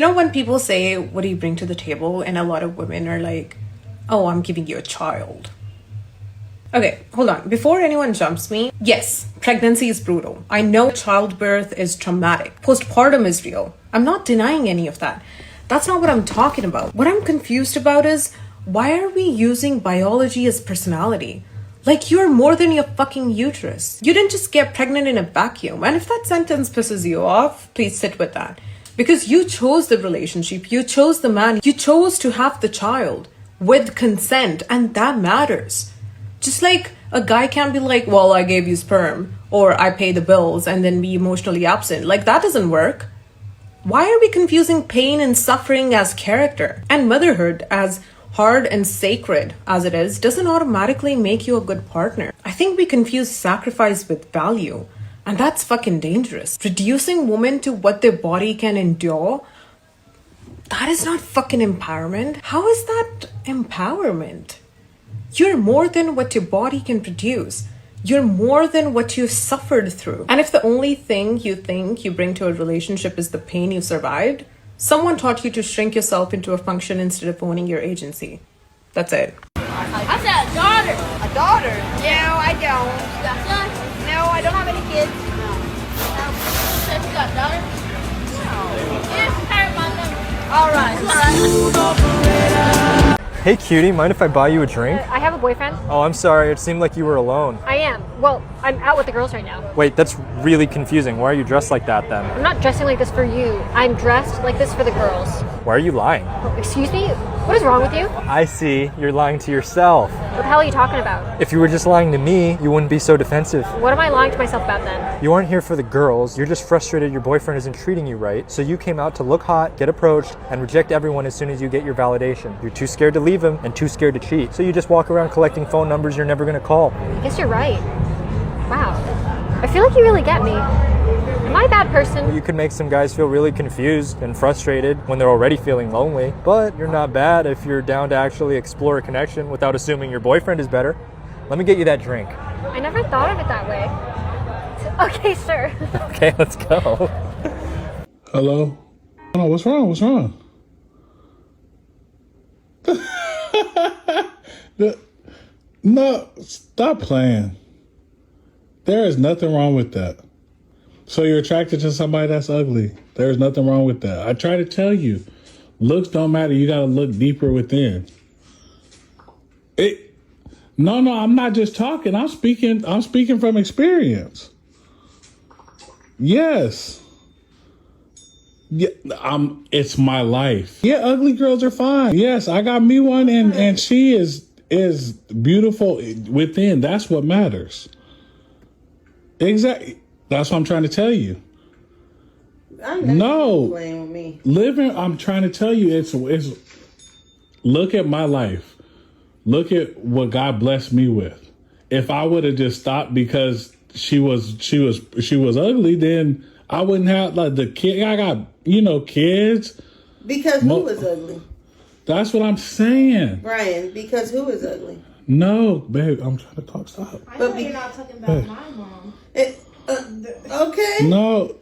You know, when people say, what do you bring to the table? And a lot of women are like, oh, I'm giving you a child. Okay, hold on. Before anyone jumps me, yes, pregnancy is brutal. I know childbirth is traumatic. Postpartum is real. I'm not denying any of that. That's not what I'm talking about. What I'm confused about is, why are we using biology as personality? Like, you're more than your fucking uterus. You didn't just get pregnant in a vacuum. And if that sentence pisses you off, please sit with that. Because you chose the relationship, you chose the man, you chose to have the child with consent, and that matters. Just like a guy can't be like, well, I gave you sperm, or I pay the bills, and then be emotionally absent. Like, that doesn't work. Why are we confusing pain and suffering as character? And motherhood, as hard and sacred as it is, doesn't automatically make you a good partner. I think we confuse sacrifice with value. And that's fucking dangerous. Reducing women to what their body can endure, that is not fucking empowerment. How is that empowerment? You're more than what your body can produce. You're more than what you've suffered through. And if the only thing you think you bring to a relationship is the pain you survived, someone taught you to shrink yourself into a function instead of owning your agency. That's it. I said a daughter. A daughter? No, I don't. You got son? No, I don't have any kids. No. You got a daughter? No. Yeah, hire my number. All right. Hey cutie, mind if I buy you a drink? I have a boyfriend. Oh, I'm sorry, it seemed like you were alone. I am. Well, I'm out with the girls right now. Wait, that's really confusing. Why are you dressed like that then? I'm not dressing like this for you. I'm dressed like this for the girls. Why are you lying? Oh, excuse me? What is wrong with you? I see, you're lying to yourself. What the hell are you talking about? If you were just lying to me, you wouldn't be so defensive. What am I lying to myself about then? You aren't here for the girls, you're just frustrated your boyfriend isn't treating you right, so you came out to look hot, get approached, and reject everyone as soon as you get your validation. You're too scared to leave him and too scared to cheat, so you just walk around collecting phone numbers you're never gonna call. I guess you're right. Wow. I feel like you really get me. Am I a bad person? You could make some guys feel really confused and frustrated when they're already feeling lonely, but you're not bad if you're down to actually explore a connection without assuming your boyfriend is better. Let me get you that drink. I never thought of it that way. Okay, sure. Okay, let's go. Hello? Oh, what's wrong? What's wrong? No, stop playing. There is nothing wrong with that. So you're attracted to somebody that's ugly. There's nothing wrong with that. I try to tell you, looks don't matter. You got to look deeper within. No, I'm not just talking. I'm speaking from experience. Yes. Yeah, it's my life. Yeah, ugly girls are fine. Yes, I got me one, and she is beautiful within. That's what matters. Exactly. That's what I'm trying to tell you. No, Playing with me. living. I'm trying to tell you. It's. Look at my life. Look at what God blessed me with. If I would have just stopped because she was ugly, then I wouldn't have like the kid. I got kids. Because who was ugly? That's what I'm saying. Brian, because who is ugly? No, babe, I'm trying to talk. Stop. I know you're not talking about my mom. Okay. No,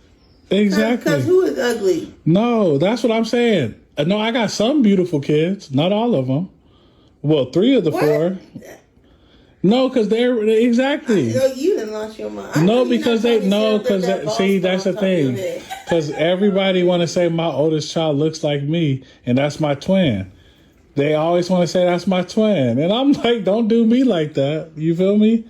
exactly. Because who is ugly? No, that's what I'm saying. No, I got some beautiful kids. Not all of them. Well, 3 of the 4. No, because they're exactly. You done lost your mind. No, because see, that's the thing. Because everybody want to say my oldest child looks like me, and that's my twin. They always want to say that's my twin, and I'm like, don't do me like that. You feel me?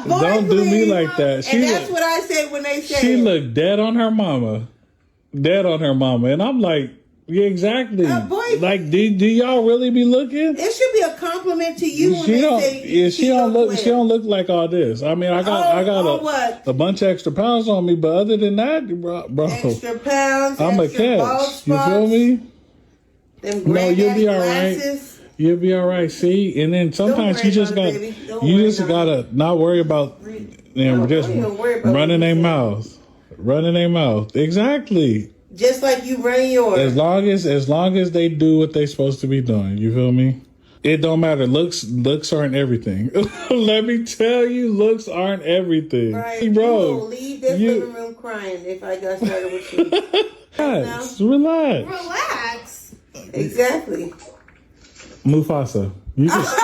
Don't do me like that. And that's what I said when they said she looked dead on her mama, and I'm like, yeah, exactly. Like, do y'all really be looking? It should be a compliment to you when they say she don't look like all this. I mean, I got a bunch of extra pounds on me, but other than that, bro, extra pounds. I'm a catch. You feel me? No, you'll be all right. You'll be all right. See, and then sometimes you just gotta not worry about them just running their mouth. Exactly. Just like you run yours. As long as they do what they supposed to be doing. You feel me? It don't matter. Looks aren't everything. Let me tell you, looks aren't everything. Right. Bro, you will leave this living room crying if I got started with you. Relax. Relax. Relax. Exactly. Mufasa. You just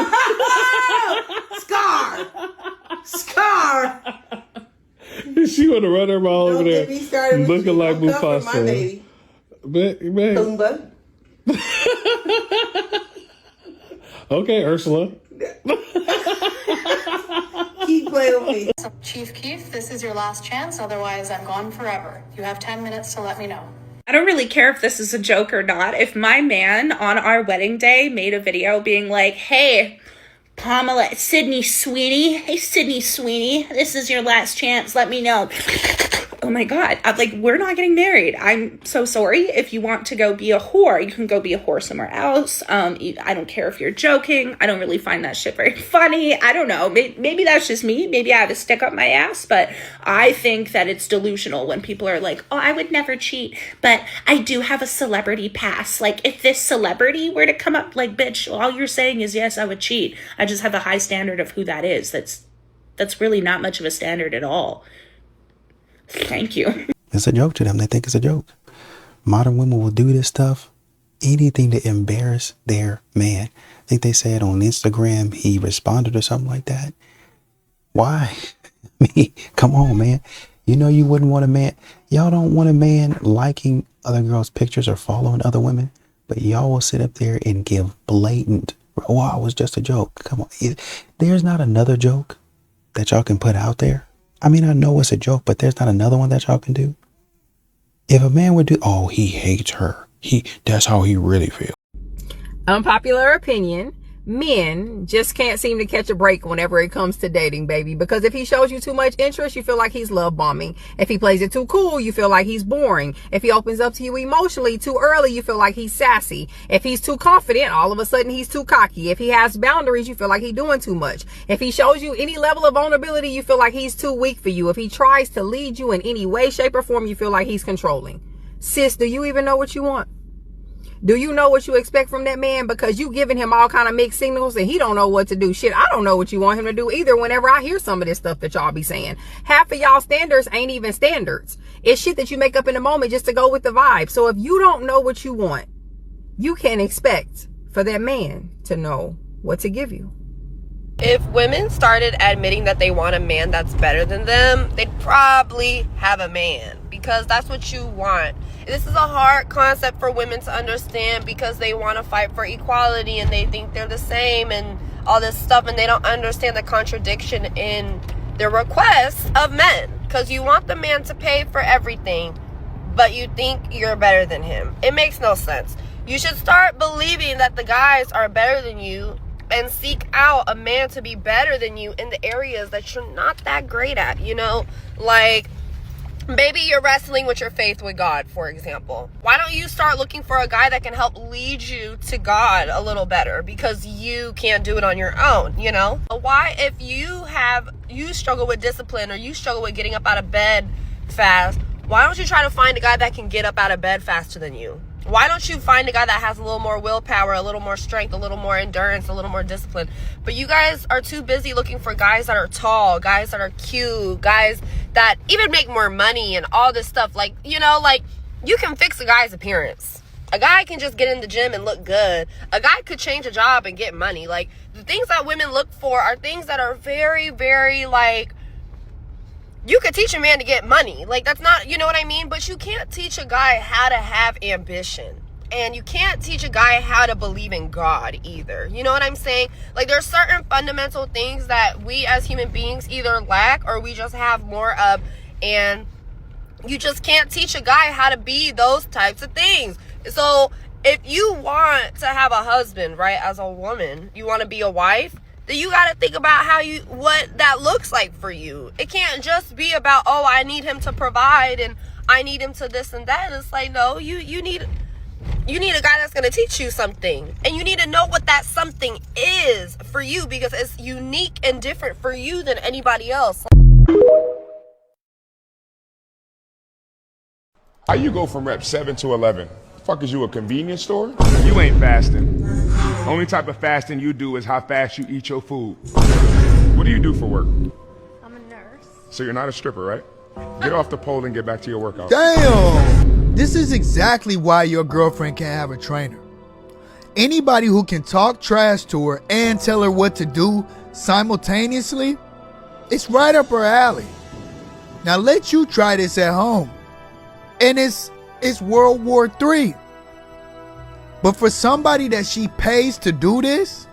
Scar. she want to run her mouth over Don't there get me started with looking you. like Don't cover my Mufasa. baby. Man. Pumbaa. Okay, Ursula. Keep playing with me. Chief Keef, this is your last chance. Otherwise, I'm gone forever. You have 10 minutes to let me know. I don't really care if this is a joke or not. If my man on our wedding day made a video being like, hey, Pamela, Sydney Sweeney. Hey, Sydney Sweeney, this is your last chance. Let me know. Oh my God. I'm like, we're not getting married. I'm so sorry. If you want to go be a whore, you can go be a whore somewhere else. I don't care if you're joking. I don't really find that shit very funny. I don't know. Maybe that's just me. Maybe I have a stick up my ass, but I think that it's delusional when people are like, oh, I would never cheat, but I do have a celebrity pass. Like, if this celebrity were to come up, like, bitch, all you're saying is, yes, I would cheat. I just have a high standard of who that is. That's really not much of a standard at all. Thank you. It's a joke to them. They think it's a joke. Modern women will do this stuff, anything to embarrass their man. I think they said on Instagram he responded or something like that. Why? I mean, come on, man. You know you wouldn't want a man. Y'all don't want a man liking other girls' pictures or following other women, but y'all will sit up there and give blatant, oh, it was just a joke. Come on. There's not another joke that y'all can put out there. I mean, I know it's a joke, but there's not another one that y'all can do. If a man would do, oh, he hates her. That's how he really feels. Unpopular opinion. Men just can't seem to catch a break whenever it comes to dating, baby. Because if he shows you too much interest, you feel like he's love bombing. If he plays it too cool, you feel like he's boring. If he opens up to you emotionally too early, you feel like he's sassy. If he's too confident, all of a sudden he's too cocky. If he has boundaries, you feel like he's doing too much. If he shows you any level of vulnerability, you feel like he's too weak for you. If he tries to lead you in any way, shape, or form, you feel like he's controlling. Sis, do you even know what you want? Do you know what you expect from that man? Because you giving him all kind of mixed signals and he don't know what to do. Shit, I don't know what you want him to do either whenever I hear some of this stuff that y'all be saying. Half of y'all standards ain't even standards. It's shit that you make up in the moment just to go with the vibe. So if you don't know what you want, you can't expect for that man to know what to give you. If women started admitting that they want a man that's better than them, they'd probably have a man, because that's what you want. This is a hard concept for women to understand because they want to fight for equality and they think they're the same and all this stuff, and they don't understand the contradiction in their requests of men, because you want the man to pay for everything, but you think you're better than him. It makes no sense. You should start believing that the guys are better than you and seek out a man to be better than you in the areas that you're not that great at, you know? Like, maybe you're wrestling with your faith with God, for example. Why don't you start looking for a guy that can help lead you to God a little better, because you can't do it on your own, you know? Why, if you struggle with discipline or you struggle with getting up out of bed fast, why don't you try to find a guy that can get up out of bed faster than you? Why don't you find a guy that has a little more willpower, a little more strength, a little more endurance, a little more discipline? But you guys are too busy looking for guys that are tall, guys that are cute, guys that even make more money and all this stuff. Like, you know, like, you can fix a guy's appearance. A guy can just get in the gym and look good. A guy could change a job and get money. Like, the things that women look for are things that are very, very, like, you could teach a man to get money. Like, that's not, you know what I mean? But you can't teach a guy how to have ambition. And you can't teach a guy how to believe in God either. You know what I'm saying? Like, there's certain fundamental things that we as human beings either lack or we just have more of. And you just can't teach a guy how to be those types of things. So if you want to have a husband, right, as a woman, you want to be a wife, then you got to think about what that looks like for you. It can't just be about, oh, I need him to provide and I need him to this and that. And it's like, no, you need a guy that's going to teach you something. And you need to know what that something is for you, because it's unique and different for you than anybody else. How you go from rep 7 to 11? Fuck, is you a convenience store? You ain't fasting. Only type of fasting you do is how fast you eat your food. What do you do for work? I'm a nurse. So you're not a stripper, right? Get off the pole and get back to your workout. Damn! This is exactly why your girlfriend can't have a trainer. Anybody who can talk trash to her and tell her what to do simultaneously, it's right up her alley. Now let you try this at home. And it's World War III. But for somebody that she pays to do this,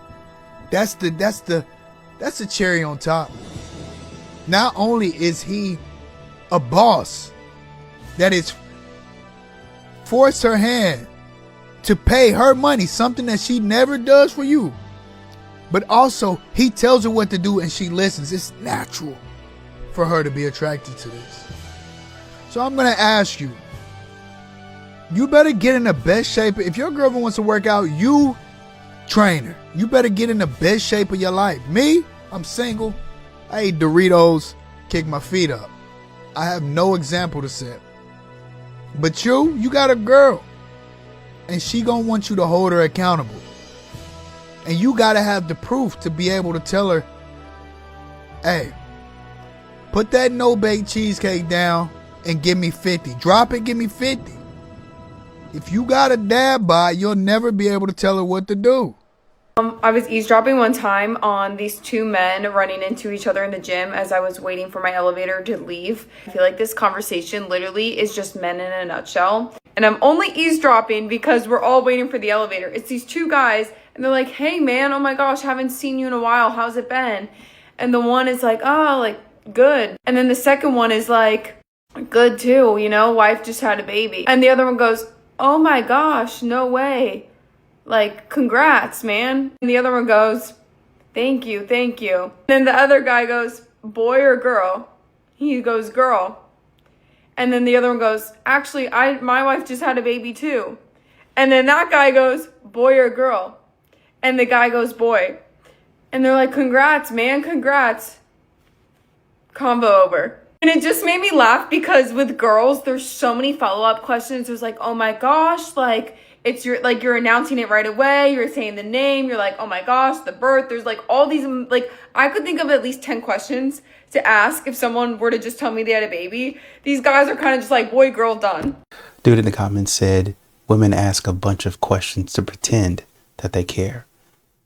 that's the cherry on top. Not only is he a boss that is forced her hand to pay her money, something that she never does for you, but also he tells her what to do and she listens. It's natural for her to be attracted to this. So I'm gonna ask you, you better get in the best shape. If your girlfriend wants to work out, you train her. You better get in the best shape of your life. Me, I'm single. I eat Doritos, kick my feet up. I have no example to set. But you got a girl. And she gonna want you to hold her accountable. And you gotta have the proof to be able to tell her, hey, put that no-bake cheesecake down and give me 50. Drop it, give me 50. If you got a dad bod, you'll never be able to tell her what to do. I was eavesdropping one time on these two men running into each other in the gym as I was waiting for my elevator to leave. I feel like this conversation literally is just men in a nutshell. And I'm only eavesdropping because we're all waiting for the elevator. It's these two guys and they're like, hey man, oh my gosh, haven't seen you in a while. How's it been? And the one is like, oh, like good. And then the second one is like, good too, you know, wife just had a baby. And the other one goes, oh my gosh, no way. Like, congrats, man. And the other one goes, thank you, thank you. And then the other guy goes, boy or girl? He goes, girl. And then the other one goes, actually, my wife just had a baby too. And then that guy goes, boy or girl? And the guy goes, boy. And they're like, congrats, man, congrats. Convo over. And it just made me laugh because with girls, there's so many follow-up questions. There's like, oh my gosh, like, it's you're announcing it right away. You're saying the name. You're like, oh my gosh, the birth. There's like all these, like, I could think of at least 10 questions to ask if someone were to just tell me they had a baby. These guys are kind of just like, boy, girl, done. Dude in the comments said, women ask a bunch of questions to pretend that they care.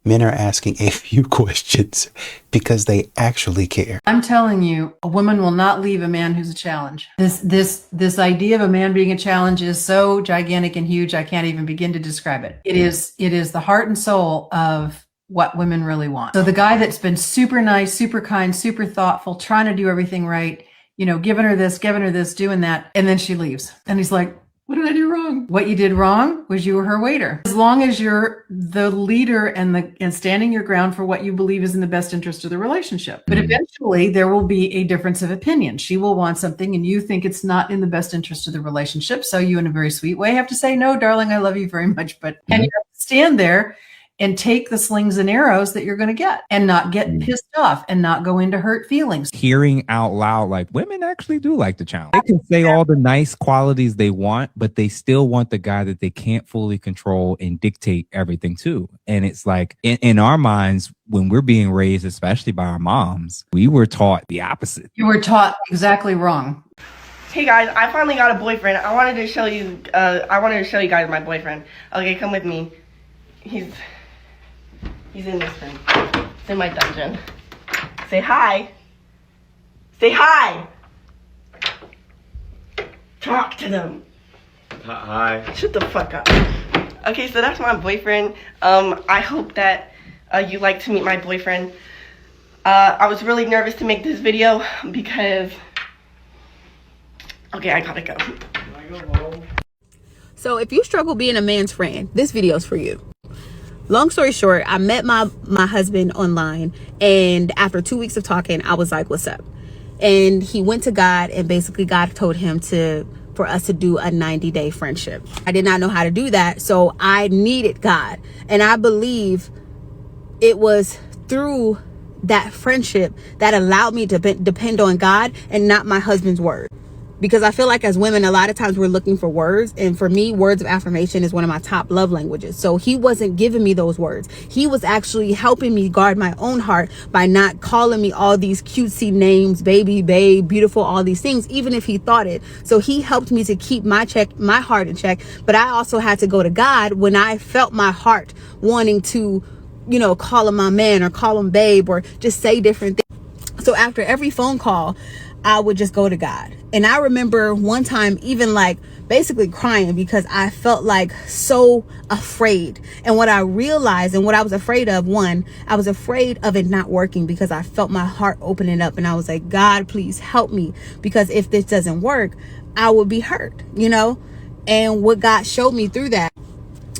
Men are asking a few questions because they actually care. I'm telling you, a woman will not leave a man who's a challenge. This idea of a man being a challenge is so gigantic and huge, I can't even begin to describe it. It is the heart and soul of what women really want. So the guy that's been super nice, super kind, super thoughtful, trying to do everything right, you know, giving her this, doing that, and then she leaves. And he's like, what did I do wrong? What you did wrong was you were her waiter. As long as you're the leader and standing your ground for what you believe is in the best interest of the relationship. But eventually there will be a difference of opinion. She will want something and you think it's not in the best interest of the relationship. So you, in a very sweet way, have to say, no, darling, I love you very much. But and you have to stand there and take the slings and arrows that you're going to get and not get pissed off and not go into hurt feelings. Hearing out loud, like, women actually do like the challenge. They can say all the nice qualities they want, but they still want the guy that they can't fully control and dictate everything to. And it's like in our minds, when we're being raised, especially by our moms, we were taught the opposite. You were taught exactly wrong. Hey guys, I finally got a boyfriend. I wanted to show you guys my boyfriend. Okay, come with me. He's in this thing. It's in my dungeon. Say hi. Say hi. Talk to them. Hi. Shut the fuck up. Okay, so that's my boyfriend. I hope that you like to meet my boyfriend. I was really nervous to make this video because... Okay, I gotta go. So if you struggle being a man's friend, this video is for you. Long story short, I met my husband online, and after 2 weeks of talking, I was like, what's up? And he went to God, and basically God told him for us to do a 90-day friendship. I did not know how to do that, so I needed God. And I believe it was through that friendship that allowed me to depend on God and not my husband's word. Because I feel like as women, a lot of times we're looking for words. And for me, words of affirmation is one of my top love languages. So he wasn't giving me those words. He was actually helping me guard my own heart by not calling me all these cutesy names, baby, babe, beautiful, all these things, even if he thought it. So he helped me to keep my heart in check. But I also had to go to God when I felt my heart wanting to, call him my man or call him babe or just say different things. So after every phone call, I would just go to God. And I remember one time even like basically crying because I felt like so afraid. And what I realized and what I was afraid of, one, I was afraid of it not working because I felt my heart opening up and I was like, God, please help me, because if this doesn't work, I would be hurt, And what God showed me through that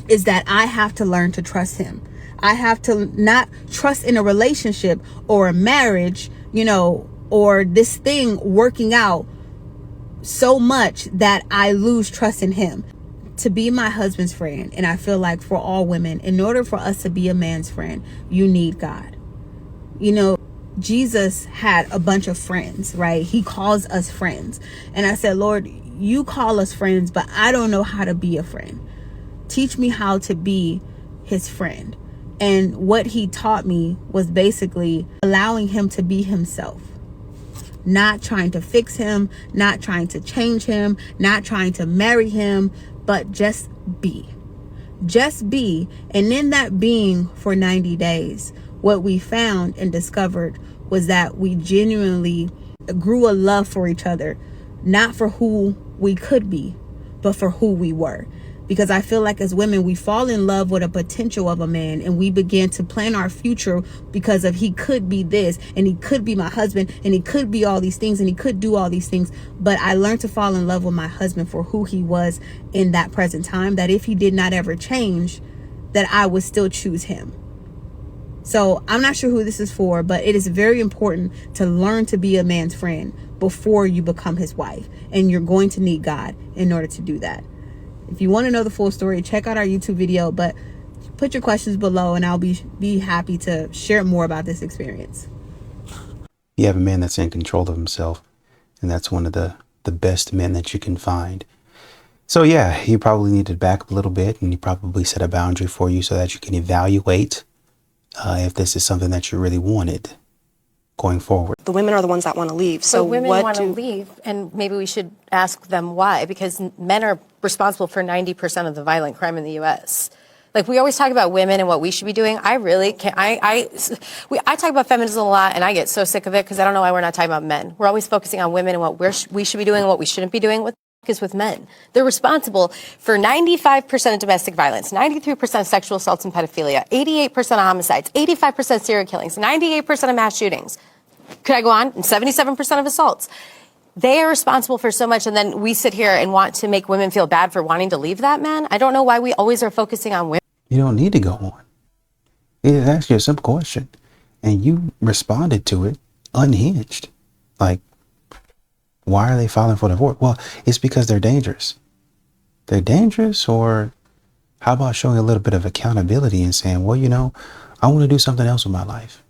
is that I have to learn to trust him. I have to not trust in a relationship or a marriage, or this thing working out so much that I lose trust in him. To be my husband's friend, and I feel like for all women, in order for us to be a man's friend, you need God. Jesus had a bunch of friends, right? He calls us friends. And I said, Lord, you call us friends, but I don't know how to be a friend. Teach me how to be his friend. And what he taught me was basically allowing him to be himself. Not trying to fix him, not trying to change him, not trying to marry him, but just be. Just be. And in that being for 90 days, what we found and discovered was that we genuinely grew a love for each other, not for who we could be, but for who we were. Because I feel like as women, we fall in love with a potential of a man and we begin to plan our future because of he could be this and he could be my husband and he could be all these things and he could do all these things. But I learned to fall in love with my husband for who he was in that present time, that if he did not ever change, that I would still choose him. So I'm not sure who this is for, but it is very important to learn to be a man's friend before you become his wife. And you're going to need God in order to do that. If you want to know the full story, check out our YouTube video, but put your questions below and I'll be happy to share more about this experience. You have a man that's in control of himself, and that's one of the best men that you can find. So yeah, you probably need to back up a little bit, and you probably set a boundary for you so that you can evaluate if this is something that you really wanted going forward. The women are the ones that want to leave. So but women want to leave, and maybe we should ask them why, because men are responsible for 90% of the violent crime in the U.S. Like, we always talk about women and what we should be doing. I really can't. I talk about feminism a lot, and I get so sick of it because I don't know why we're not talking about men. We're always focusing on women and what we should be doing and what we shouldn't be doing. What is with men? They're responsible for 95% of domestic violence, 93% of sexual assaults and pedophilia, 88% of homicides, 85% serial killings, 98% of mass shootings. Could I go on? And 77% of assaults. They are responsible for so much, and then we sit here and want to make women feel bad for wanting to leave that man. I don't know why we always are focusing on women. You don't need to go on. It is actually a simple question, and you responded to it unhinged. Like, why are they filing for divorce? Well, it's because they're dangerous. They're dangerous, or how about showing a little bit of accountability and saying, well, I want to do something else with my life.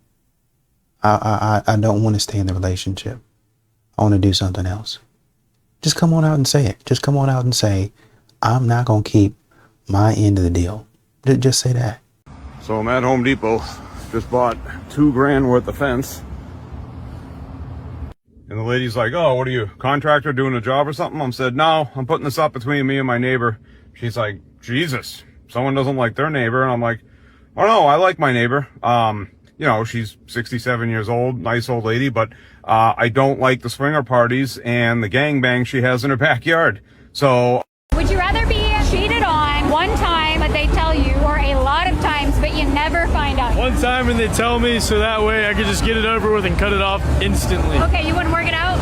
I don't want to stay in the relationship. I want to do something else. Just come on out and say it. Just come on out and say, I'm not going to keep my end of the deal. Just say that. So I'm at Home Depot. Just bought $2,000 worth of fence. And the lady's like, oh, what are you, contractor doing a job or something? I said, no, I'm putting this up between me and my neighbor. She's like, Jesus, someone doesn't like their neighbor. And I'm like, oh no, I like my neighbor. She's 67 years old, nice old lady, but I don't like the swinger parties and the gangbang she has in her backyard. So would you rather be cheated on one time, but they tell you, or a lot of times, but you never find out? One time and they tell me, so that way I could just get it over with and cut it off instantly. Okay, you wouldn't work it out?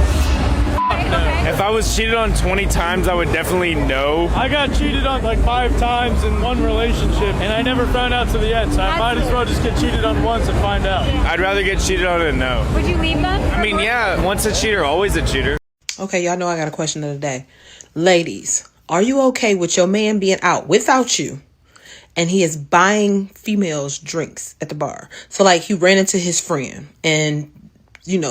Okay. If I was cheated on 20 times, I would definitely know. I got cheated on like 5 times in one relationship, and I never found out to the end, so I might as well just get cheated on once and find out. I'd rather get cheated on than know. Would you leave them? I mean, yeah, once a cheater, always a cheater. Okay, y'all know I got a question of the day. Ladies, are you okay with your man being out without you and he is buying females drinks at the bar? So like he ran into his friend and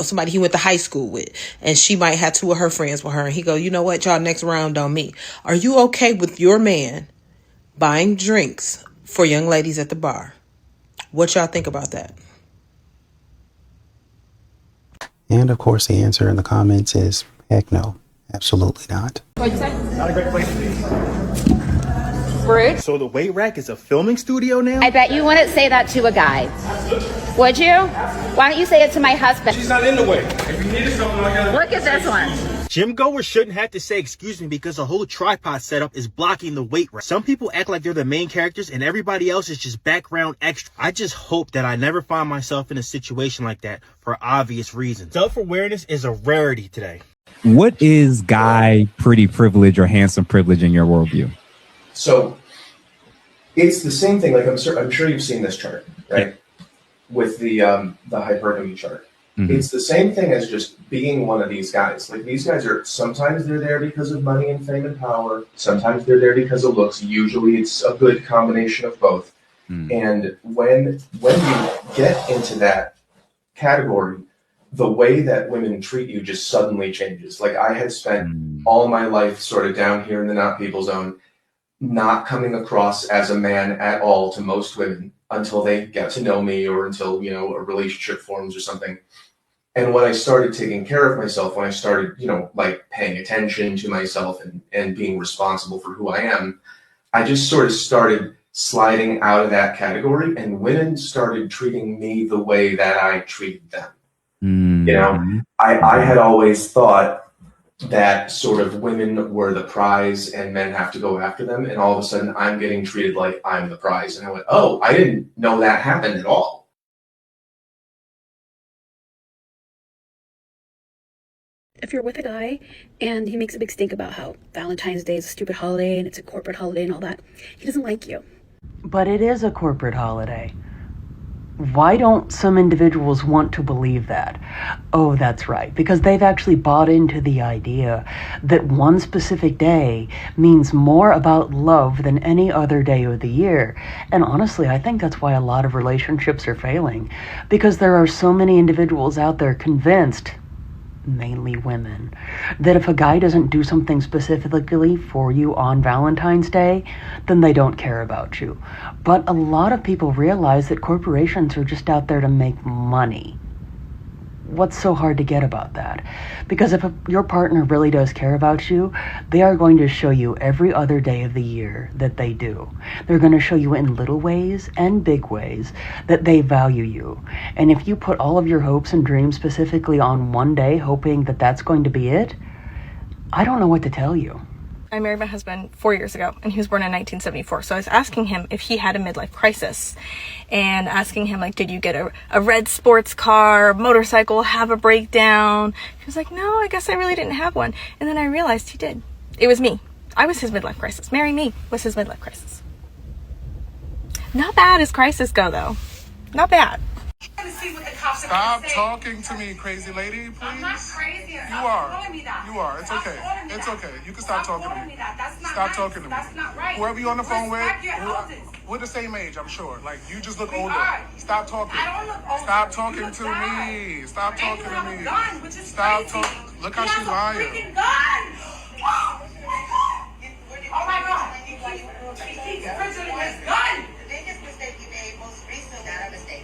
somebody he went to high school with, and she might have two of her friends with her, and he go, you know what, y'all, next round on me. Are you okay with your man buying drinks for young ladies at the bar? What y'all think about that? And of course, the answer in the comments is heck no, absolutely not. Not a great place to be. Rude. So the weight rack is a filming studio now? I bet you wouldn't say that to a guy. Would you? Why don't you say it to my husband? She's not in the way. If you needed something like that. Look at this one. Gym goers shouldn't have to say excuse me because the whole tripod setup is blocking the weight rack. Some people act like they're the main characters and everybody else is just background extra. I just hope that I never find myself in a situation like that for obvious reasons. Self-awareness is a rarity today. What is guy pretty privilege or handsome privilege in your worldview? So it's the same thing. Like I'm sure you've seen this chart, right? With the hypergamy chart. Mm-hmm. It's the same thing as just being one of these guys. Like these guys are, sometimes they're there because of money and fame and power. Sometimes they're there because of looks. Usually it's a good combination of both. Mm. And when you get into that category, the way that women treat you just suddenly changes. Like I had spent all my life sort of down here in the not people zone, not coming across as a man at all to most women until they get to know me or until, a relationship forms or something. And when I started taking care of myself, when I started, like paying attention to myself and being responsible for who I am, I just sort of started sliding out of that category and women started treating me the way that I treated them. Mm-hmm. I had always thought that sort of women were the prize and men have to go after them. And all of a sudden I'm getting treated like I'm the prize. And I went, oh, I didn't know that happened at all. If you're with a guy and he makes a big stink about how Valentine's Day is a stupid holiday and it's a corporate holiday and all that, he doesn't like you. But it is a corporate holiday. Why don't some individuals want to believe that? Oh, that's right, because they've actually bought into the idea that one specific day means more about love than any other day of the year. And honestly, I think that's why a lot of relationships are failing, because there are so many individuals out there convinced, mainly women, that if a guy doesn't do something specifically for you on Valentine's Day, then they don't care about you. But a lot of people realize that corporations are just out there to make money. What's so hard to get about that? Because if your partner really does care about you, they are going to show you every other day of the year that they do. They're going to show you in little ways and big ways that they value you. And if you put all of your hopes and dreams specifically on one day, hoping that that's going to be it, I don't know what to tell you. I married my husband 4 years ago, and he was born in 1974. So I was asking him if he had a midlife crisis, and asking him, like, did you get a red sports car, motorcycle, have a breakdown? He was like, no, I guess I really didn't have one. And then I realized he did. It was me. I was his midlife crisis. Marrying me was his midlife crisis. Not bad as crisis go, though. Not bad. Stop talking to me, crazy lady, please. I'm not crazy. You are. You are. It's okay. It's okay. You can stop talking to me. Stop talking to me. That's not right. Whoever you're on the phone with, we're the same age, I'm sure. Like, you just look older. Stop talking. I don't look older. Stop talking to me. Stop talking to me. Stop talking. Look how she's lying. Oh my God. He's presenting his gun. The biggest mistake you made most recently, not a mistake,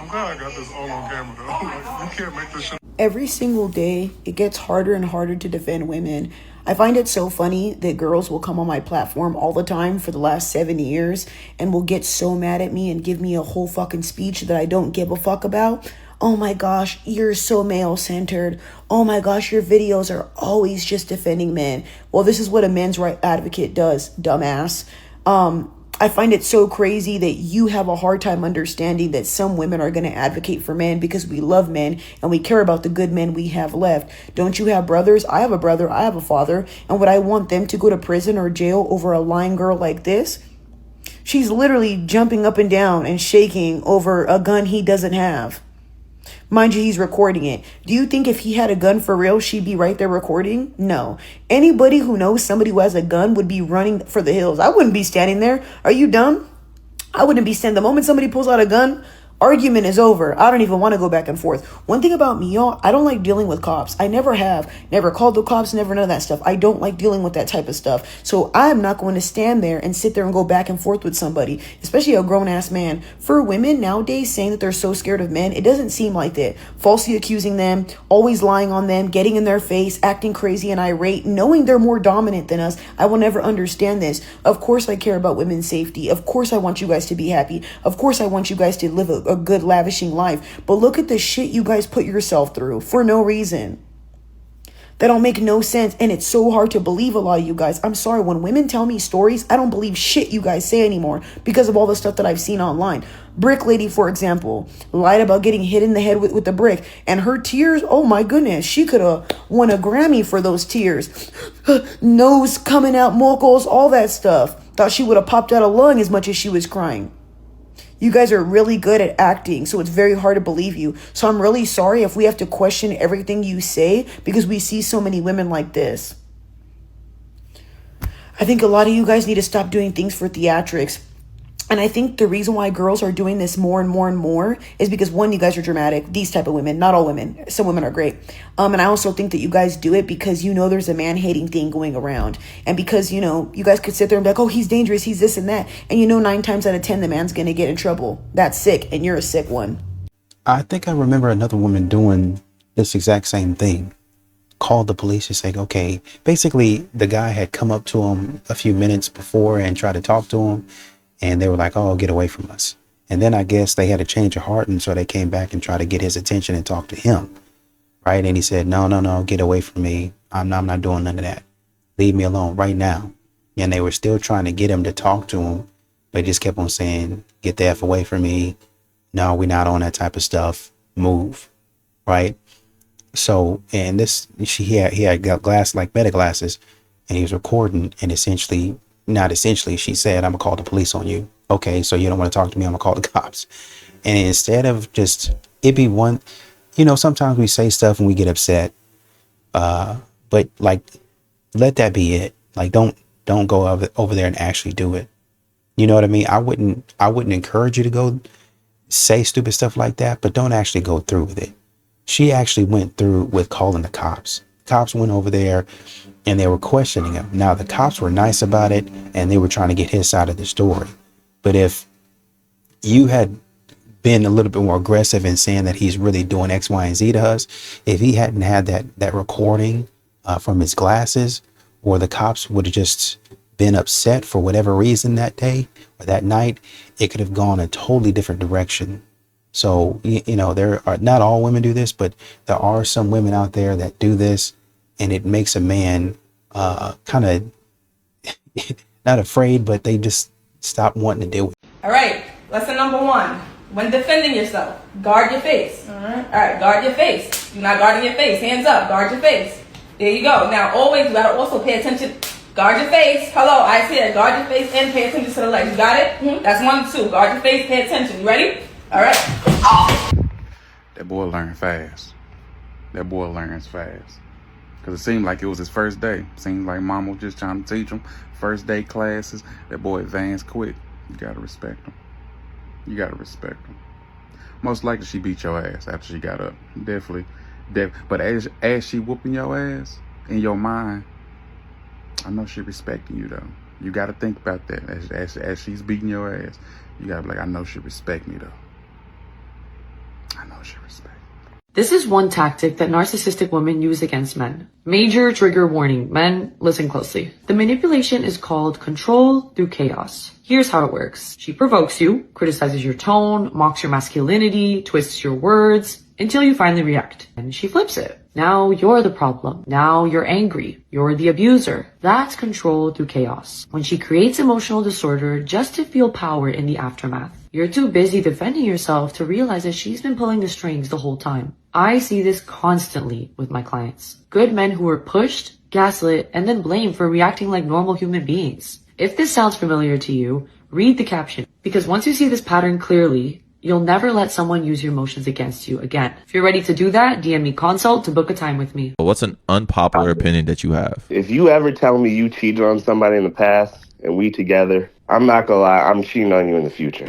I'm glad I got this all on camera though. Like, you can't make this shit. Every single day, it gets harder and harder to defend women. I find it so funny that girls will come on my platform all the time for the last 7 years and will get so mad at me and give me a whole fucking speech that I don't give a fuck about. Oh my gosh, you're so male-centered. Oh my gosh, your videos are always just defending men. Well, this is what a men's right advocate does, dumbass. I find it so crazy that you have a hard time understanding that some women are going to advocate for men because we love men and we care about the good men we have left. Don't you have brothers? I have a brother. I have a father. And would I want them to go to prison or jail over a lying girl like this? She's literally jumping up and down and shaking over a gun he doesn't have. Mind you, he's recording it. Do you think if he had a gun for real, she'd be right there recording? No. Anybody who knows somebody who has a gun would be running for the hills. I wouldn't be standing there. Are you dumb? I wouldn't be standing. The moment somebody pulls out a gun, Argument is over. I don't even want to go back and forth. One thing about me, y'all, I don't like dealing with cops. I never have. Never called the cops, never none of that stuff. I don't like dealing with that type of stuff. So I'm not going to stand there and sit there and go back and forth with somebody, especially a grown-ass man. For women nowadays saying that they're so scared of men, it doesn't seem like that. Falsely accusing them, always lying on them, getting in their face, acting crazy and irate, knowing they're more dominant than us. I will never understand this. Of course I care about women's safety. Of course I want you guys to be happy. Of course I want you guys to live a good lavishing life. But look at the shit you guys put yourself through for no reason. That don't make no sense, and it's so hard to believe a lot of you guys. I'm sorry, when women tell me stories, I don't believe shit you guys say anymore because of all the stuff that I've seen online. Brick Lady, for example, lied about getting hit in the head with the brick, and her tears, oh my goodness, she could have won a Grammy for those tears. Nose coming out, mocos, all that stuff. Thought she would have popped out a lung as much as she was crying. You guys are really good at acting, so it's very hard to believe you. So I'm really sorry if we have to question everything you say because we see so many women like this. I think a lot of you guys need to stop doing things for theatrics. And I think the reason why girls are doing this more and more and more is because, one, you guys are dramatic. These type of women, not all women. Some women are great. And I also think that you guys do it because you know there's a man-hating thing going around. And because, you know, you guys could sit there and be like, oh, he's dangerous, he's this and that. And you know 9 times out of 10, the man's going to get in trouble. That's sick, and you're a sick one. I think I remember another woman doing this exact same thing. Called the police and said, okay, basically the guy had come up to him a few minutes before and tried to talk to him. And they were like, oh, get away from us. And then I guess they had a change of heart. And so they came back and tried to get his attention and talk to him. Right. And he said, no, get away from me. I'm not doing none of that. Leave me alone right now. And they were still trying to get him to talk to him. But just kept on saying, get the F away from me. No, we're not on that type of stuff. Move. Right. So, and this, he had glass, like meta glasses, and he was recording, and she said, I'm gonna call the police on you. Okay, so you don't want to talk to me, I'm gonna call the cops. And instead of just, it'd be one, you know, sometimes we say stuff and we get upset. But like, let that be it. Like, don't go over there and actually do it. You know what I mean? I wouldn't encourage you to go say stupid stuff like that, but don't actually go through with it. She actually went through with calling the cops. Cops went over there and they were questioning him. Now, the cops were nice about it and they were trying to get his side of the story. But if you had been a little bit more aggressive in saying that he's really doing X, Y, and Z to us, if he hadn't had that recording from his glasses, or the cops would have just been upset for whatever reason that day or that night, it could have gone a totally different direction. So, you know, there are, not all women do this, but there are some women out there that do this, and it makes a man kind of not afraid, but they just stop wanting to deal with it. All right, lesson number 1. When defending yourself, guard your face. All right, guard your face. You're not guarding your face. Hands up, guard your face. There you go. Now, always, you gotta also pay attention. Guard your face. Hello, I see it. Guard your face and pay attention to the legs. You got it? Mm-hmm. That's 1 and 2. Guard your face, pay attention. You ready? All right. That boy learned fast. That boy learns fast. Because it seemed like it was his first day. Seemed like mama was just trying to teach him. First day classes. That boy advanced quick. You got to respect him. You got to respect him. Most likely she beat your ass after she got up. Definitely. But as she whooping your ass, in your mind, I know she respecting you, though. You got to think about that. As she's beating your ass, you got to be like, I know she respect me, though. I know she respects. This is one tactic that narcissistic women use against men. Major trigger warning. Men, listen closely. The manipulation is called control through chaos. Here's how it works. She provokes you, criticizes your tone, mocks your masculinity, twists your words, until you finally react. And she flips it. Now you're the problem. Now you're angry. You're the abuser. That's control through chaos. When she creates emotional disorder just to feel power in the aftermath. You're too busy defending yourself to realize that she's been pulling the strings the whole time. I see this constantly with my clients. Good men who are pushed, gaslit, and then blamed for reacting like normal human beings. If this sounds familiar to you, read the caption. Because once you see this pattern clearly, you'll never let someone use your emotions against you again. If you're ready to do that, DM me consult to book a time with me. What's an unpopular opinion that you have? If you ever tell me you cheated on somebody in the past and we together, I'm not gonna lie, I'm cheating on you in the future.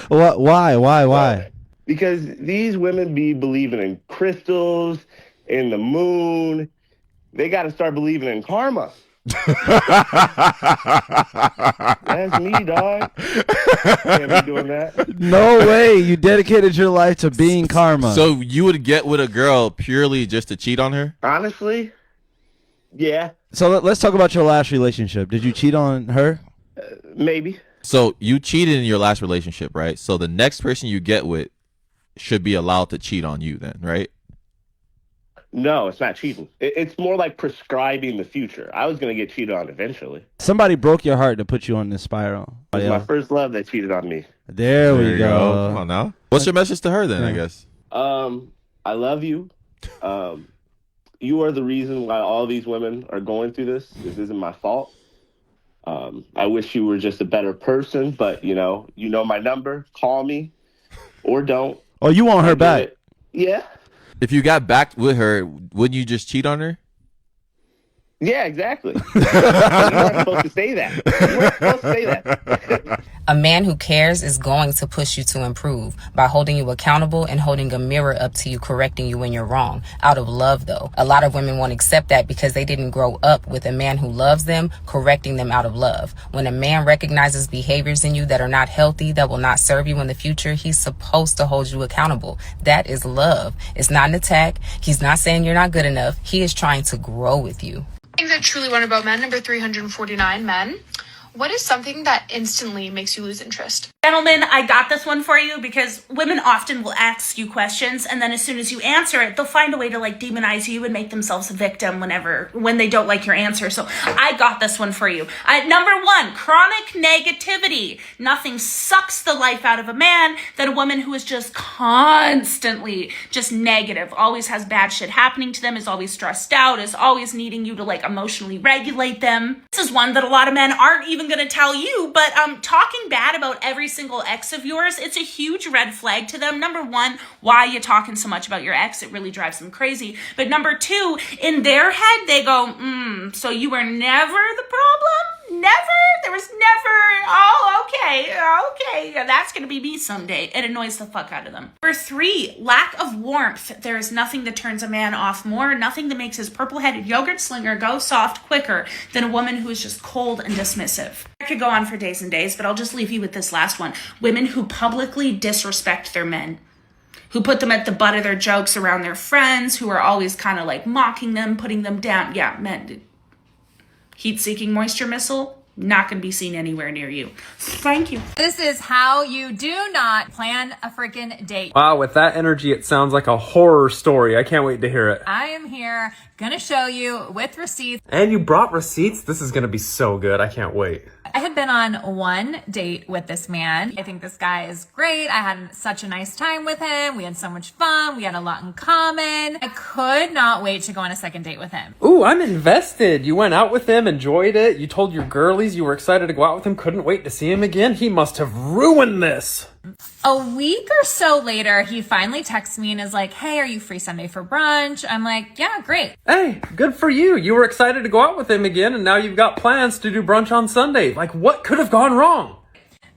What? Why? Because these women be believing in crystals, in the moon. They got to start believing in karma. That's me, dog. Can't be doing that. No way. You dedicated your life to being karma. So you would get with a girl purely just to cheat on her? Honestly, yeah. So let's talk about your last relationship. Did you cheat on her? Maybe. So you cheated in your last relationship, right? So the next person you get with should be allowed to cheat on you then, right? No, it's not cheating. It's more like prescribing the future. I was going to get cheated on eventually. Somebody broke your heart to put you on this spiral. It was my first love that cheated on me. There we go. Come on now. What's your message to her then, I guess? I love you. You are the reason why all these women are going through this. This isn't my fault. I wish you were just a better person, but you know my number. Call me or don't. Oh, you want her back? Yeah. If you got back with her, wouldn't you just cheat on her? Yeah, exactly. You weren't supposed to say that. You weren't supposed to say that. A man who cares is going to push you to improve by holding you accountable and holding a mirror up to you, correcting you when you're wrong. Out of love, though. A lot of women won't accept that because they didn't grow up with a man who loves them, correcting them out of love. When a man recognizes behaviors in you that are not healthy, that will not serve you in the future, he's supposed to hold you accountable. That is love. It's not an attack. He's not saying you're not good enough. He is trying to grow with you. Things I truly want about men, number 349, men. What is something that instantly makes you lose interest? Gentlemen, I got this one for you because women often will ask you questions and then as soon as you answer it, they'll find a way to like demonize you and make themselves a victim when they don't like your answer. So I got this one for you. Number 1, chronic negativity. Nothing sucks the life out of a man than a woman who is just constantly just negative, always has bad shit happening to them, is always stressed out, is always needing you to like emotionally regulate them. This is one that a lot of men aren't even going to tell you, but talking bad about every single ex of yours, it's a huge red flag to them. Number 1, why are you talking so much about your ex? It really drives them crazy. But number 2, in their head, they go, so you were never the problem? Never? There was never, okay, that's gonna be me someday. It annoys the fuck out of them. Number 3, lack of warmth. There is nothing that turns a man off more, nothing that makes his purple-headed yogurt slinger go soft quicker than a woman who is just cold and dismissive. I could go on for days and days, but I'll just leave you with this last one. Women who publicly disrespect their men, who put them at the butt of their jokes around their friends, who are always kind of like mocking them, putting them down. Yeah, men. Heat-seeking moisture missile, not going to be seen anywhere near you. Thank you. This is how you do not plan a freaking date. Wow, with that energy, it sounds like a horror story. I can't wait to hear it. I am here, gonna show you with receipts. And you brought receipts? This is gonna be so good. I can't wait. I had been on one date with this man. I think this guy is great. I had such a nice time with him. We had so much fun. We had a lot in common. I could not wait to go on a second date with him. Ooh, I'm invested. You went out with him, enjoyed it. You told your girlies you were excited to go out with him, couldn't wait to see him again. He must have ruined this. A week or so later, he finally texts me and is like, hey, are you free Sunday for brunch? I'm like, yeah, great. Hey, good for you. You were excited to go out with him again, and now you've got plans to do brunch on Sunday. Like, what could have gone wrong?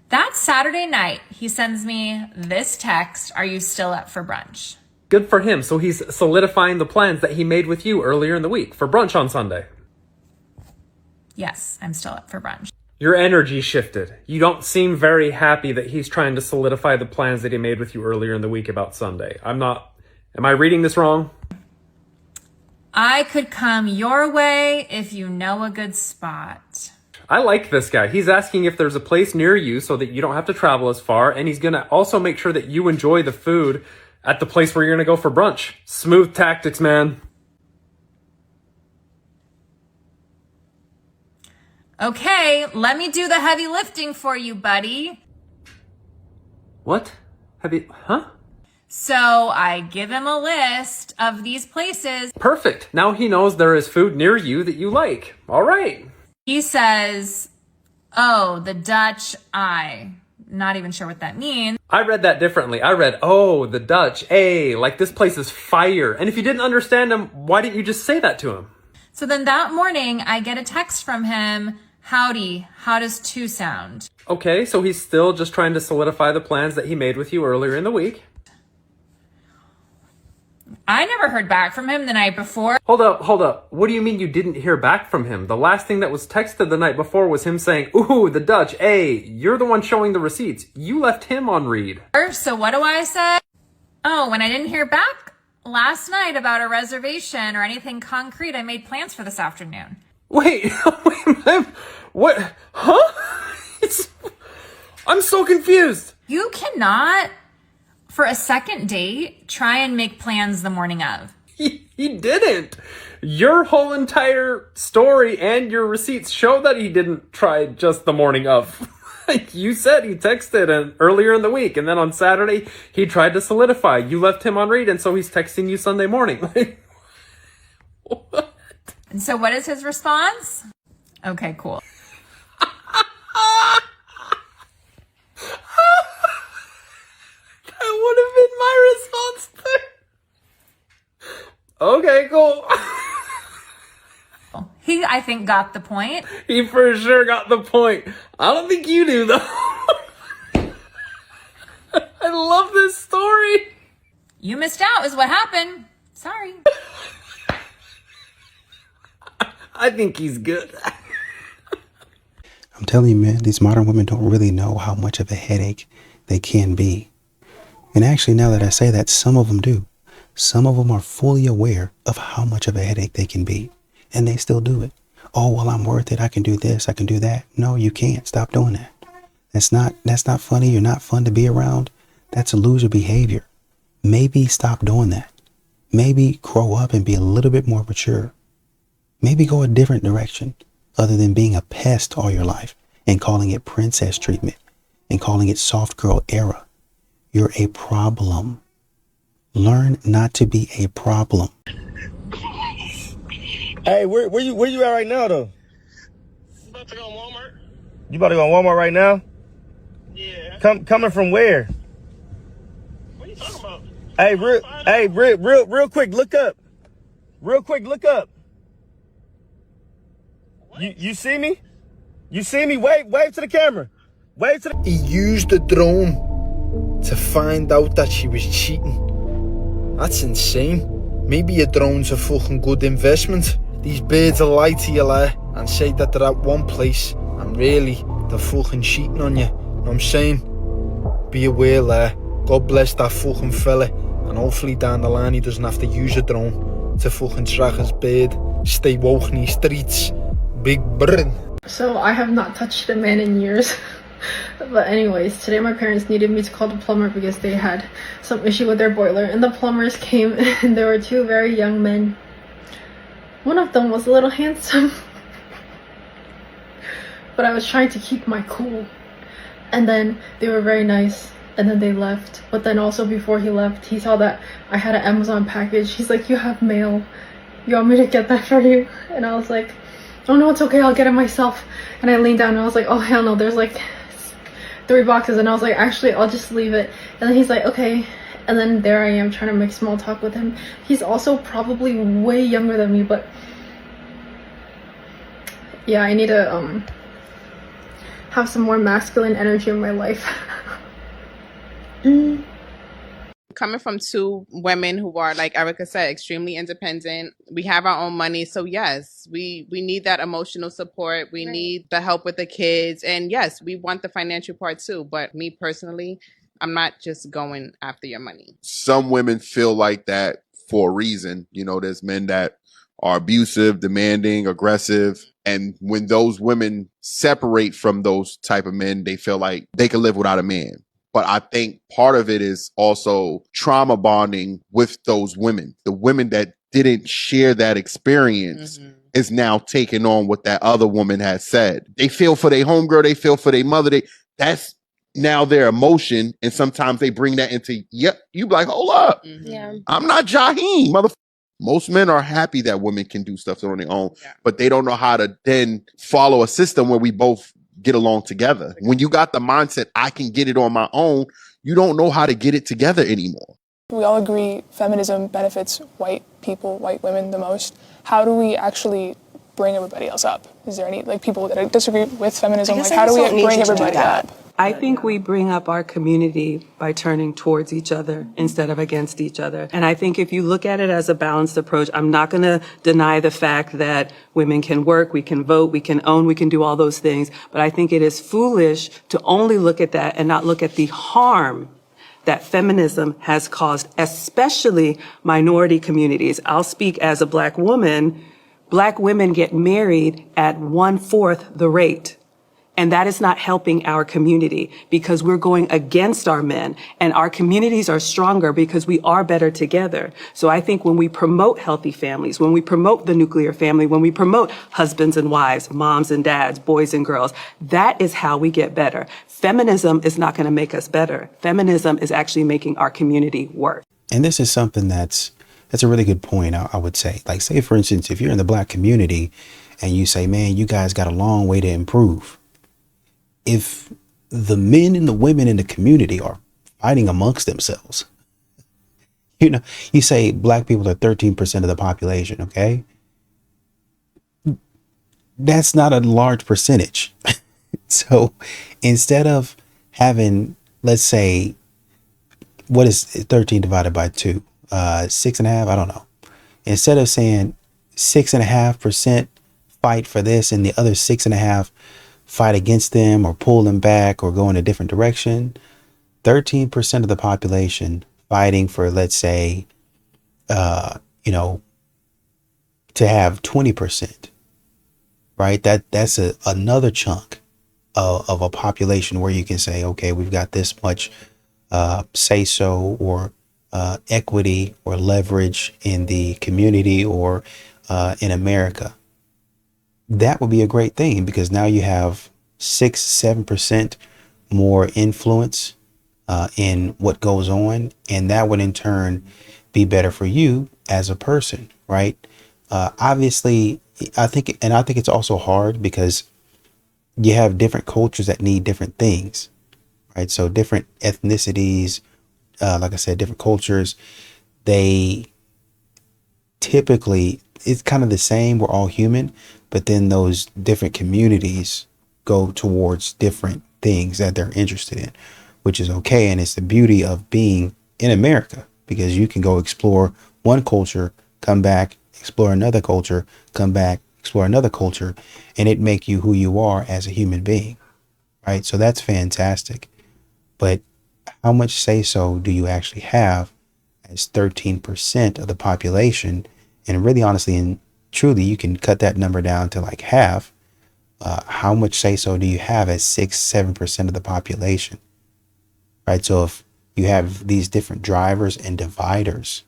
That Saturday night, he sends me this text, are you still up for brunch? Good for him. So he's solidifying the plans that he made with you earlier in the week for brunch on Sunday. Yes, I'm still up for brunch. Your energy shifted. You don't seem very happy that he's trying to solidify the plans that he made with you earlier in the week about Sunday. Am I reading this wrong? I could come your way if you know a good spot. I like this guy. He's asking if there's a place near you so that you don't have to travel as far, and he's gonna also make sure that you enjoy the food at the place where you're gonna go for brunch. Smooth tactics, man. Okay, let me do the heavy lifting for you, buddy. What? Huh? So I give him a list of these places. Perfect. Now he knows there is food near you that you like. All right. He says, oh, the Dutch Eye. Not even sure what that means. I read that differently. I read, oh, the Dutch, like this place is fire. And if you didn't understand him, why didn't you just say that to him? So then that morning, I get a text from him. Howdy, how does 2 sound? Okay, so he's still just trying to solidify the plans that he made with you earlier in the week. I never heard back from him the night before. Hold up. What do you mean you didn't hear back from him? The last thing that was texted the night before was him saying, ooh, the Dutch, hey, you're the one showing the receipts. You left him on read. So what do I say? Oh, when I didn't hear back last night about a reservation or anything concrete, I made plans for this afternoon. Wait, what? Huh? I'm so confused. You cannot, for a second date, try and make plans the morning of. He didn't. Your whole entire story and your receipts show that he didn't try just the morning of. You said he texted earlier in the week, and then on Saturday, he tried to solidify. You left him on read, and so he's texting you Sunday morning. What? And so what is his response? Okay, cool. That would have been my response there. Okay, cool. He, I think, got the point. He for sure got the point. I don't think you do, though. I love this story. You missed out is what happened. Sorry. I think he's good. I'm telling you, man, these modern women don't really know how much of a headache they can be. And actually, now that I say that, some of them do. Some of them are fully aware of how much of a headache they can be. And they still do it. Oh, well, I'm worth it. I can do this. I can do that. No, you can't. Stop doing that. That's not funny. You're not fun to be around. That's a loser behavior. Maybe stop doing that. Maybe grow up and be a little bit more mature. Maybe go a different direction other than being a pest all your life and calling it princess treatment and calling it soft girl era. You're a problem. Learn not to be a problem. Hey, where you at right now, though? I'm about to go to Walmart. You about to go to Walmart right now? Yeah. Coming from where? What are you talking about? Hey, real quick, look up. Real quick, look up. You see me? You see me? Wave to the camera. Wave to the... He used the drone to find out that she was cheating. That's insane. Maybe a drone's a fucking good investment. These birds will lie to you, and say that they're at one place, and really, they're fucking cheating on you. Know what I'm saying? Be aware, God bless that fucking fella, and hopefully down the line he doesn't have to use a drone to fucking track his bird. Stay woke in these streets. Big burn. So I have not touched a man in years. But anyways, today my parents needed me to call the plumber because they had some issue with their boiler, and the plumbers came and there were 2 very young men. One of them was a little handsome, but I was trying to keep my cool. And then they were very nice, and then they left. But then also before he left, he saw that I had an Amazon package. He's like, you have mail. You want me to get that for you? And I was like, oh no, it's okay, I'll get it myself. And I leaned down and I was like, oh hell no, there's like 3 boxes. And I was like, actually, I'll just leave it. And then he's like, okay. And then there I am trying to make small talk with him. He's also probably way younger than me, but yeah, I need to have some more masculine energy in my life. Coming from 2 women who are, like Erica said, extremely independent. We have our own money. So yes, we need that emotional support. We need the help with the kids. And yes, we want the financial part too. But me personally, I'm not just going after your money. Some women feel like that for a reason. You know, there's men that are abusive, demanding, aggressive. And when those women separate from those type of men, they feel like they can live without a man. But I think part of it is also trauma bonding with those women. The women that didn't share that experience is now taking on what that other woman has said. They feel for their homegirl. They feel for their mother. That's now their emotion. And sometimes they bring that into, yep, you be like, hold up. Yeah. I'm not Jaheem, motherfucker. Most men are happy that women can do stuff on their own, but they don't know how to then follow a system where we both get along together. When you got the mindset, I can get it on my own, you don't know how to get it together anymore. We all agree feminism benefits white people, white women the most. How do we actually bring everybody else up? Is there any like people that disagree with feminism? I guess Like I how do just don't we need bring you to do everybody that. up? I think we bring up our community by turning towards each other instead of against each other. And I think if you look at it as a balanced approach, I'm not going to deny the fact that women can work, we can vote, we can own, we can do all those things. But I think it is foolish to only look at that and not look at the harm that feminism has caused, especially minority communities. I'll speak as a Black woman. Black women get married at 1/4 the rate. And that is not helping our community because we're going against our men, and our communities are stronger because we are better together. So I think when we promote healthy families, when we promote the nuclear family, when we promote husbands and wives, moms and dads, boys and girls, that is how we get better. Feminism is not going to make us better. Feminism is actually making our community work. And this is something that's a really good point, I would say. Like, say, for instance, if you're in the Black community and you say, man, you guys got a long way to improve. If the men and the women in the community are fighting amongst themselves, you say Black people are 13% of the population, okay? That's not a large percentage. So instead of having, let's say, what is 13 divided by 2? 6.5? I don't know. Instead of saying 6.5% fight for this and the other 6.5 fight against them or pull them back or go in a different direction, 13% of the population fighting for, let's say, to have 20%, right? That's another chunk of a population where you can say, okay, we've got this much say so or equity or leverage in the community or in America. That would be a great thing because now you have 6-7% more influence in what goes on, and that would in turn be better for you as a person, right? Obviously, I think it's also hard because you have different cultures that need different things, right? So different ethnicities, like I said, different cultures, they typically, it's kind of the same. We're all human, but then those different communities go towards different things that they're interested in, which is okay. And it's the beauty of being in America because you can go explore one culture, come back, explore another culture, come back, explore another culture, and it make you who you are as a human being, right? So that's fantastic. But how much say so do you actually have as 13% of the population? And really, honestly, and truly, you can cut that number down to like half. How much say so do you have as 6-7% of the population? Right. So if you have these different drivers and dividers,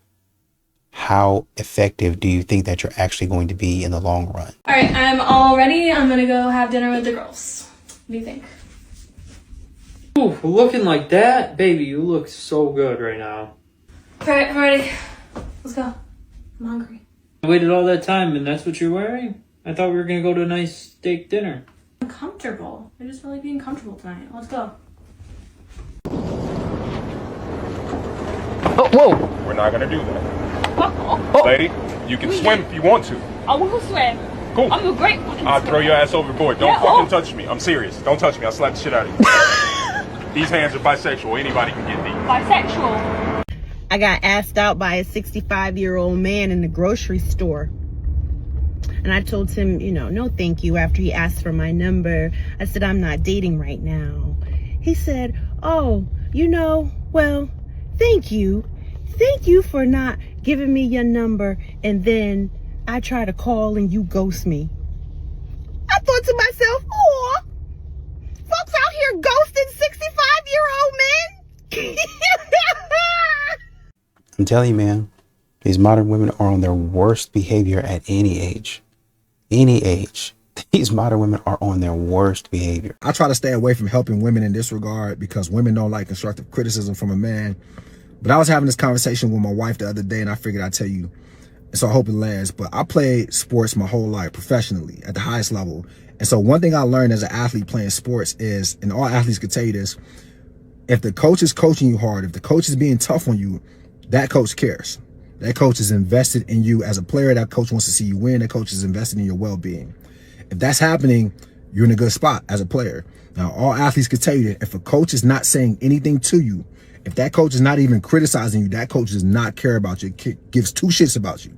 how effective do you think that you're actually going to be in the long run? All right, I'm all ready. I'm gonna go have dinner with the girls. What do you think? Ooh, looking like that? Baby, you look so good right now. All right, I'm ready. Let's go. I'm hungry. I waited all that time and that's what you're wearing? I thought we were gonna go to a nice steak dinner. I'm comfortable. I just feel like being comfortable tonight. Let's go. Oh, whoa! We're not gonna do that. Lady, you can swim if you want to. I will swim. Cool. I'm a great fucking I'll throw swimmer. your ass overboard. Don't fucking touch me. I'm serious. Don't touch me. I'll slap the shit out of you. These hands are bisexual. Anybody can get these. Bisexual. I got asked out by a 65-year-old man in the grocery store. And I told him, no thank you after he asked for my number. I said, I'm not dating right now. He said, oh, well, thank you. Thank you for not giving me your number. And then I try to call and you ghost me. I thought to myself, oh, folks out here ghosting 65-year-old men. I'm telling you, man, these modern women are on their worst behavior at any age. Any age. These modern women are on their worst behavior. I try to stay away from helping women in this regard because women don't like constructive criticism from a man. But I was having this conversation with my wife the other day and I figured I'd tell you. And so I hope it lands. But I played sports my whole life professionally at the highest level. And so one thing I learned as an athlete playing sports is, and all athletes could tell you this, if the coach is coaching you hard, if the coach is being tough on you, that coach cares. That coach is invested in you as a player. That coach wants to see you win. That coach is invested in your well-being. If that's happening, you're in a good spot as a player. Now, all athletes can tell you that if a coach is not saying anything to you, if that coach is not even criticizing you, that coach does not care about you, gives two shits about you.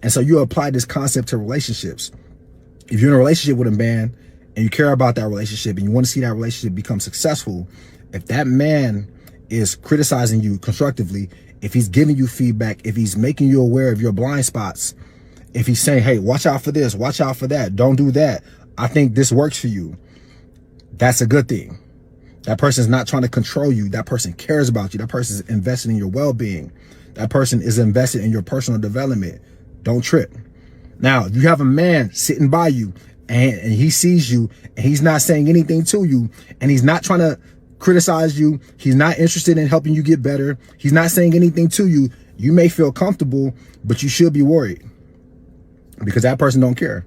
And so you apply this concept to relationships. If you're in a relationship with a man and you care about that relationship and you want to see that relationship become successful, if that man is criticizing you constructively, if he's giving you feedback, if he's making you aware of your blind spots, if he's saying, hey, watch out for this, watch out for that, don't do that, I think this works for you, that's a good thing. That person is not trying to control you. That person cares about you. That person is invested in your well-being. That person is invested in your personal development. Don't trip. Now, if you have a man sitting by you and he sees you and he's not saying anything to you and he's not trying to criticize you, he's not interested in helping you get better, he's not saying anything to you, you may feel comfortable, but you should be worried because that person don't care.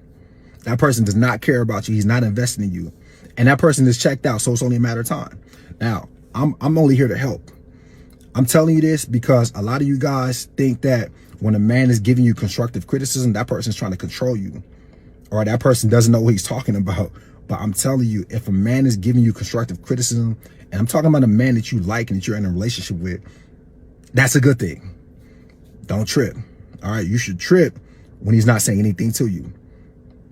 That person does not care about you. He's not invested in you. And that person is checked out, so it's only a matter of time. Now, I'm only here to help. I'm telling you this because a lot of you guys think that when a man is giving you constructive criticism, that person's trying to control you or that person doesn't know what he's talking about. But I'm telling you, if a man is giving you constructive criticism, and I'm talking about a man that you like and that you're in a relationship with, that's a good thing. Don't trip. All right, you should trip when he's not saying anything to you.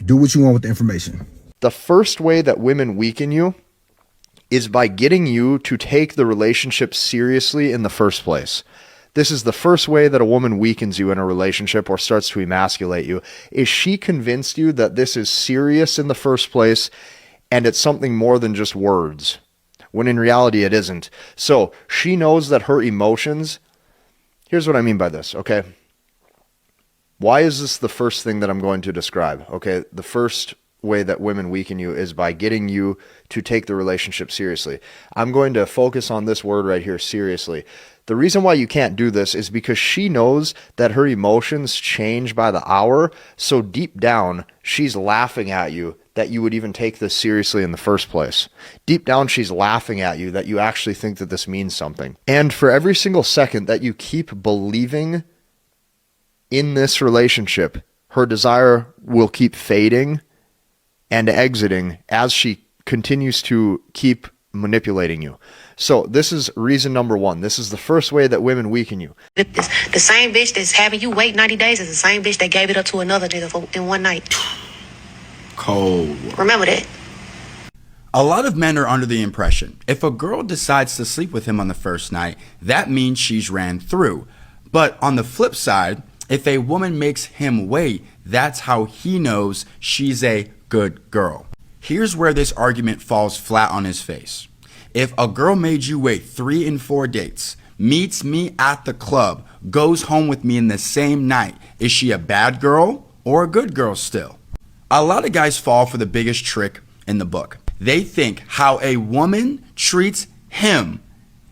Do what you want with the information. The first way that women weaken you is by getting you to take the relationship seriously in the first place. This is the first way that a woman weakens you in a relationship or starts to emasculate you, is she convinced you that this is serious in the first place and it's something more than just words, when in reality it isn't. So she knows that her emotions, here's what I mean by this, okay? Why is this the first thing that I'm going to describe? Okay, the first way that women weaken you is by getting you to take the relationship seriously. I'm going to focus on this word right here, seriously. The reason why you can't do this is because she knows that her emotions change by the hour, so deep down, she's laughing at you that you would even take this seriously in the first place. Deep down, she's laughing at you that you actually think that this means something. And for every single second that you keep believing in this relationship, her desire will keep fading and exiting as she continues to keep manipulating you. So this is reason number one. This is the first way that women weaken you. The same bitch that's having you wait 90 days is the same bitch that gave it up to another nigga in one night. Cold. Remember that. A lot of men are under the impression if a girl decides to sleep with him on the first night, that means she's ran through. But on the flip side, if a woman makes him wait, that's how he knows she's a good girl. Here's where this argument falls flat on his face. If a girl made you wait 3 and 4 dates, meets me at the club, goes home with me in the same night, is she a bad girl or a good girl still? A lot of guys fall for the biggest trick in the book. They think how a woman treats him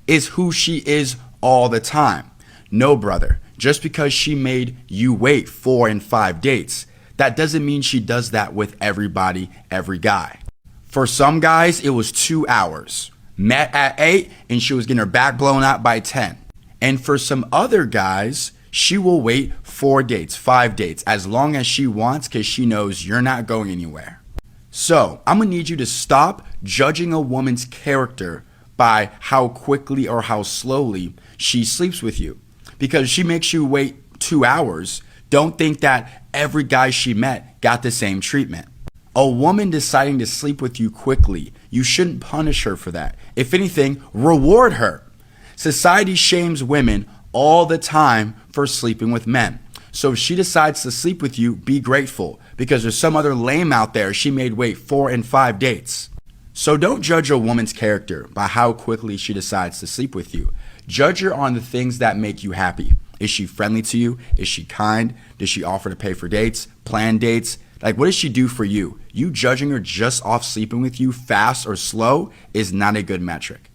is who she is all the time. No, brother. Just because she made you wait 4 and 5 dates, that doesn't mean she does that with everybody, every guy. For some guys, it was 2 hours. Met at 8 and she was getting her back blown out by 10. And for some other guys, she will wait 4 dates, 5 dates, as long as she wants because she knows you're not going anywhere. So I'm going to need you to stop judging a woman's character by how quickly or how slowly she sleeps with you. Because she makes you wait 2 hours, don't think that every guy she met got the same treatment. A woman deciding to sleep with you quickly, you shouldn't punish her for that. If anything, reward her. Society shames women all the time for sleeping with men. So if she decides to sleep with you, be grateful because there's some other lame out there she made wait 4 and 5 dates. So don't judge a woman's character by how quickly she decides to sleep with you. Judge her on the things that make you happy. Is she friendly to you? Is she kind? Does she offer to pay for dates, plan dates? Like, what does she do for you? You judging her just off sleeping with you fast or slow is not a good metric.